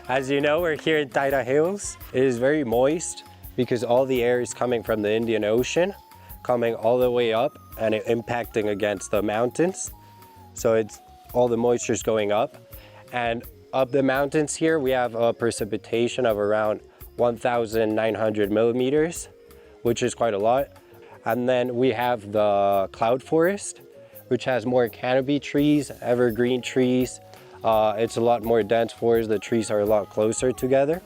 As you know, we're here in Taira Hills. It is very moist because all the air is coming from the Indian Ocean, coming all the way up and impacting against the mountains. So it's all the moisture is going up. And up the mountains here, we have a precipitation of around 1,900 millimeters, which is quite a lot. And then we have the cloud forest, which has more canopy trees, evergreen trees. It's a lot more dense forest. The trees are a lot closer together.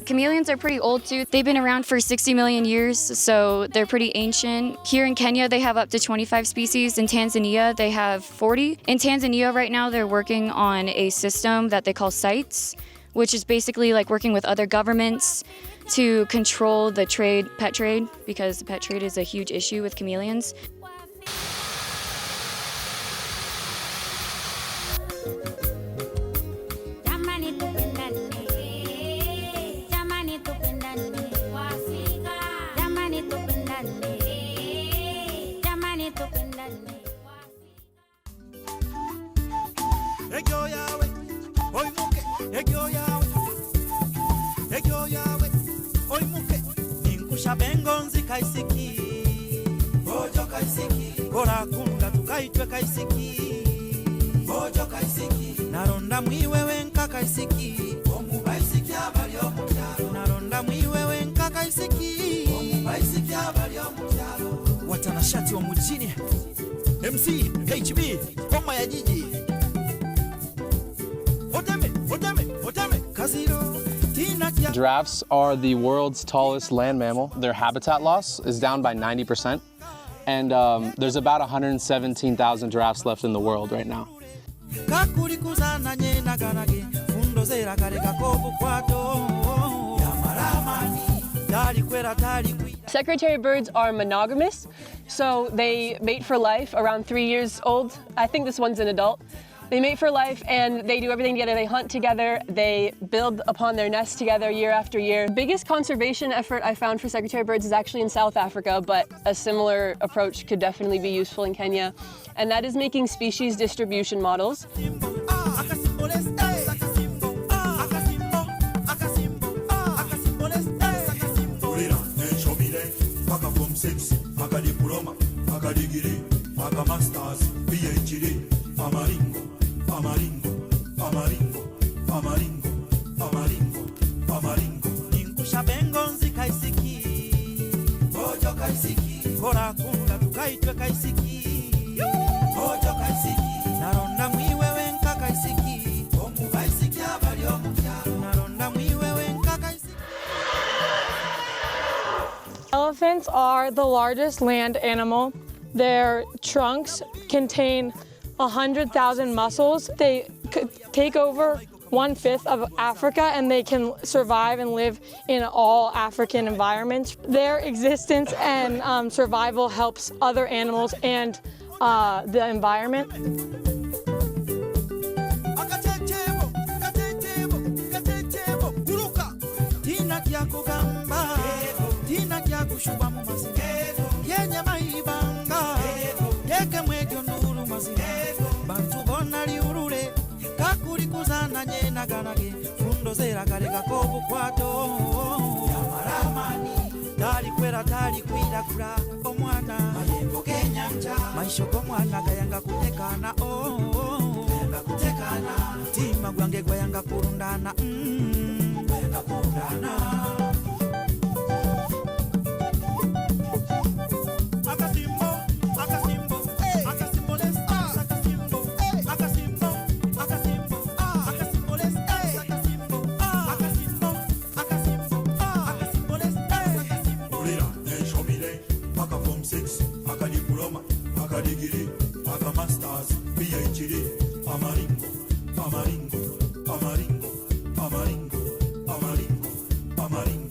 Chameleons are pretty old too. They've been around for 60 million years, so they're pretty ancient. Here in Kenya, they have up to 25 species. In Tanzania, they have 40. In Tanzania right now, they're working on a system that they call CITES, which is basically like working with other governments to control the pet trade, because the pet trade is a huge issue with chameleons. Watanashati wa mjini MC HB ngoma ya jiji Oteme Kaziro. Giraffes are the world's tallest land mammal. Their habitat loss is down by 90%, and there's about 117,000 giraffes left in the world right now. Secretary birds are monogamous, so they mate for life around 3 years old. I think this one's an adult. They mate for life and they do everything together. They hunt together, they build upon their nest together year after year. The biggest conservation effort I found for secretary birds is actually in South Africa, but a similar approach could definitely be useful in Kenya, and that is making species distribution models. Elephants are the largest land animal. Their trunks contain 100,000 muscles. They take over 1/5 of Africa, and they can survive and live in all African environments. Their existence and survival helps other animals and the environment. maisho g'omwana gayanga kutekana mutima gwange gwayanga kulundana Degree, aga masters, PhD, amaringo, amaringo, amaringo, amaringo, amaringo, amaringo.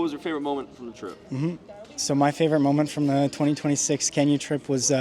was your favorite moment from the trip? So my favorite moment from the 2026 Kenya trip was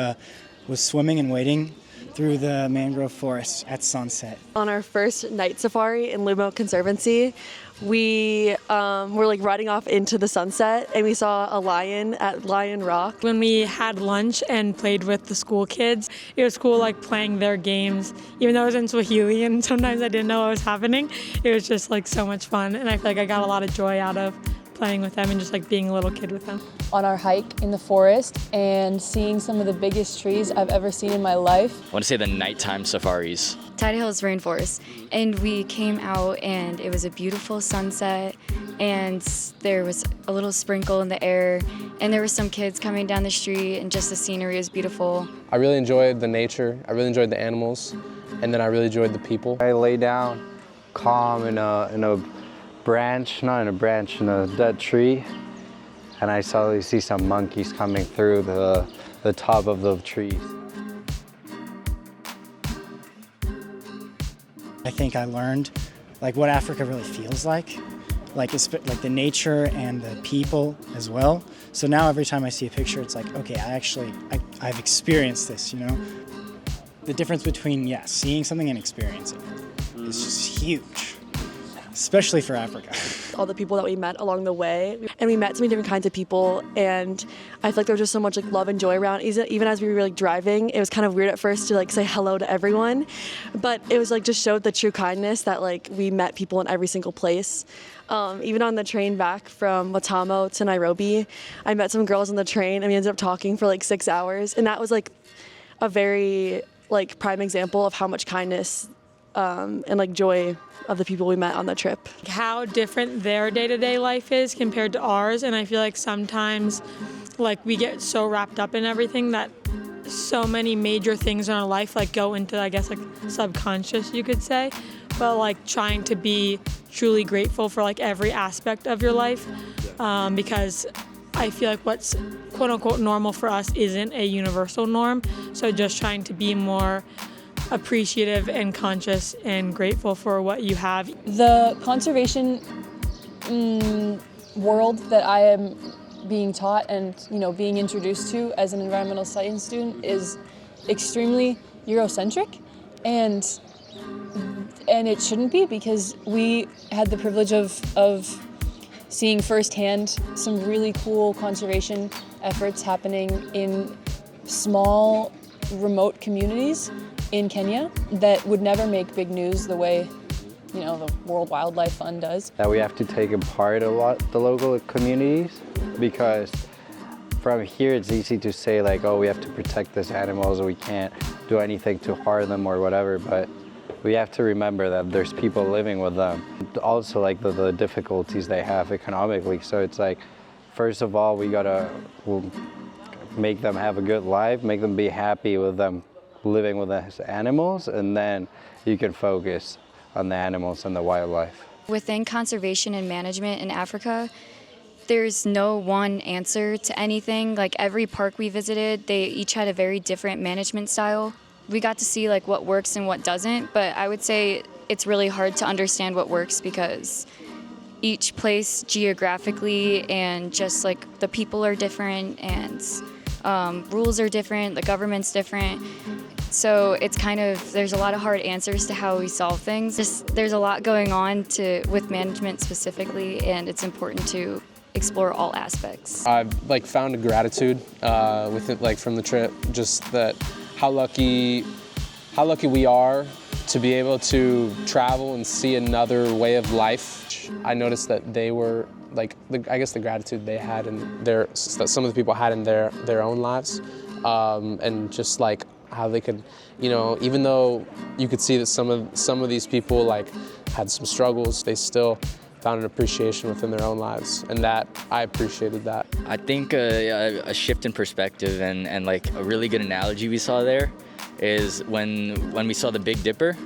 swimming and wading through the mangrove forest at sunset. On our first night safari in Lumo Conservancy, we were like riding off into the sunset and we saw a lion at Lion Rock. When we had lunch and played with the school kids, it was cool like playing their games. Even though it was in Swahili and sometimes I didn't know what was happening, it was just like so much fun, and I feel like I got a lot of joy out of playing with them and just like being a little kid with them. On our hike in the forest and seeing some of the biggest trees I've ever seen in my life. I want to say the nighttime safaris. Tidal Hills Rainforest, and we came out and it was a beautiful sunset, and there was a little sprinkle in the air, and there were some kids coming down the street, and just the scenery was beautiful. I really enjoyed the nature, I really enjoyed the animals, and then I really enjoyed the people. I lay down calm in a branch, not in a branch, in a dead tree, and I suddenly see some monkeys coming through the top of the trees. I think I learned like what Africa really feels like the nature and the people as well. So now every time I see a picture, it's like, okay, I've experienced this, you know? The difference between, seeing something and experiencing it is just huge, especially for Africa. All the people that we met along the way, and we met so many different kinds of people, and I feel like there was just so much like love and joy around. Even as we were like driving, it was kind of weird at first to like say hello to everyone, but it was like just showed the true kindness that like we met people in every single place. Even on the train back from Matamo to Nairobi, I met some girls on the train and we ended up talking for like 6 hours, and that was like a very like prime example of how much kindness and like joy of the people we met on the trip. How different their day-to-day life is compared to ours, and I feel like sometimes like we get so wrapped up in everything that so many major things in our life like go into, I guess, like subconscious, you could say, but like trying to be truly grateful for like every aspect of your life, because I feel like what's quote-unquote normal for us isn't a universal norm, so just trying to be more appreciative and conscious and grateful for what you have. The conservation world that I am being taught and being introduced to as an environmental science student is extremely Eurocentric, and it shouldn't be, because we had the privilege of seeing firsthand some really cool conservation efforts happening in small, remote communities in Kenya that would never make big news the way, the World Wildlife Fund does. That we have to take apart a lot the local communities, because from here it's easy to say like, oh, we have to protect these animals, we can't do anything to harm them or whatever, but we have to remember that there's people living with them. Also like the difficulties they have economically, so it's like, first of all, we'll make them have a good life, make them be happy with them living with us animals, and then you can focus on the animals and the wildlife. Within conservation and management in Africa, there's no one answer to anything. Like every park we visited, they each had a very different management style. We got to see like what works and what doesn't, but I would say it's really hard to understand what works because each place geographically and just like the people are different, and rules are different, the government's different. So it's there's a lot of hard answers to how we solve things. There's a lot going on with management specifically, and it's important to explore all aspects. I've found a gratitude with it, from the trip, just that how lucky we are to be able to travel and see another way of life. I noticed that they were the gratitude they had that some of the people had in their own lives, and just how they could, even though you could see that some of these people had some struggles, they still found an appreciation within their own lives, and that I appreciated that. I think a shift in perspective and a really good analogy we saw there is when we saw the Big Dipper.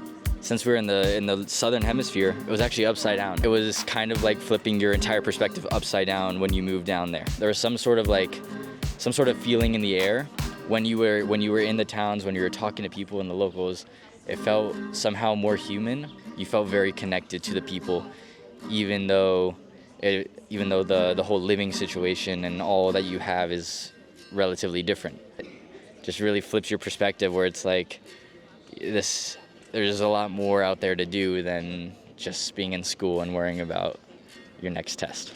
Since we were in the southern hemisphere, it was actually upside down. It was kind of like flipping your entire perspective upside down when you moved down there. There was some sort of feeling in the air when you were in the towns, when you were talking to people and the locals. It felt somehow more human. You felt very connected to the people, even though even though the whole living situation and all that you have is relatively different. It just really flips your perspective where it's like there's a lot more out there to do than just being in school and worrying about your next test.